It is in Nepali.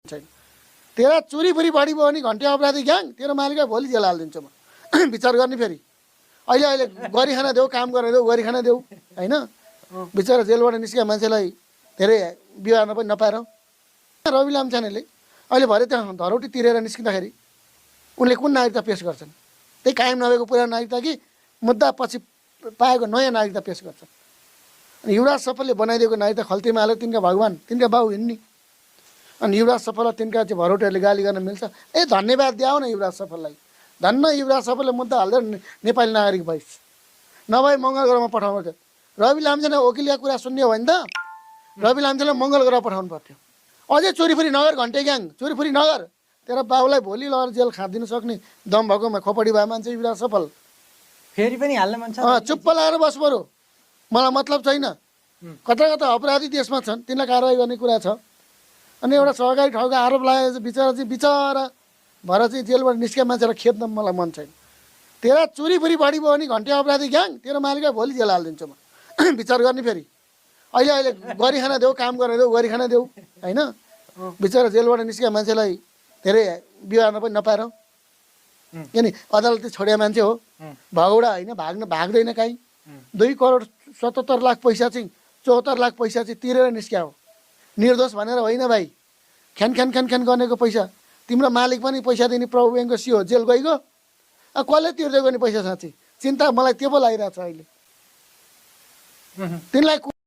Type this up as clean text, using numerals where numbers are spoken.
छैन। तेरा चोरीफुरी बढी भयो भने घन्टे अपराधी ग्याङ तेरो मालिक भोलि जेल हालिदिन्छु म। विचार गर्ने फेरि अहिले गरिखान देऊ, काम गर्न देऊ, गरिखान देऊ होइन। बिचरा जेलबाट निस्केका मान्छेलाई धेरै विवाहमा पनि नपाएर रवि लामिछानेले अहिले भरे त्यहाँ धरौटी तिरेर निस्किँदाखेरि उनले कुन नागरिकता पेस गर्छन्? त्यही कायम नभएको पुरानो नागरिकता कि मुद्दा पछि पाएको नयाँ नागरिकता पेस गर्छन्। अनि युवराज सफलले बनाइदिएको नागरिकता खल्तीमा हालेर तिनका भगवान् तिनका बाउ हिँड्ने अनि युवराज सफल तिनका चाहिँ भरौटेहरूले गाली गर्न मिल्छ? धन्यवाद दिए न युवराज सफललाई। धन्न युवराज सफलले मुद्दा हाल्दै नेपाली नागरिक भइस्, नभए मङ्गल ग्रहमा पठाउनु पर्थ्यो। रवि लामिछाने वकिलका कुरा सुन्ने हो भने त रवि लामिछानेलाई मङ्गल ग्रह पठाउनु पर्थ्यो। अझै चोरीफुरी नगर घन्टे ग्याङ, चोरीफुरी नगर, तेरो बाउलाई भोलि लगेर जेल खादिनु सक्ने दम भएकोमा खोपडी भए मान्छे युवराज सफल। फेरि पनि हाल्न मन छ? चुप्प लाएर बस बरु, मलाई मतलब छैन। कता कता अपराधी देशमा छन्, तिनलाई कारवाही गर्ने कुरा छ। अनि एउटा सहकारी ठाउँको आरोप लागेको बिचरा भएर चाहिँ जेलबाट निस्केका मान्छेलाई खेद्न मलाई मन छैन। तेरा चोरीफुरी बढी भयो भने घन्टे अपराधी ग्याङ तेरो मालिक भोलि जेल हालिदिन्छु म। विचार गर्ने फेरि अहिले गरिखान देऊ, काम गर्न देऊ, गरिखान देऊ होइन। बिचरा जेलबाट निस्केका मान्छेलाई धेरै विवाहमा पनि नपाएर किन अदालतले छोडे मान्छे हो, भगौडा होइन, भाग्दैन काहीँ। 2,77,00,000 पैसा चाहिँ 74,00,000 पैसा चाहिँ तिरेर निस्क्या हो। निर्दोष भनेर होइन भाइ, ख्यान गर्नेको पैसा। तिम्रो मालिक पनि पैसा दिने प्रभु ब्याङ्कको सिओ जेल गइगयो, कसले तिर्दै गयो नि पैसा? साँच्ची चिन्ता मलाई त्यो पो लागिरहेको छ अहिले। तिनलाई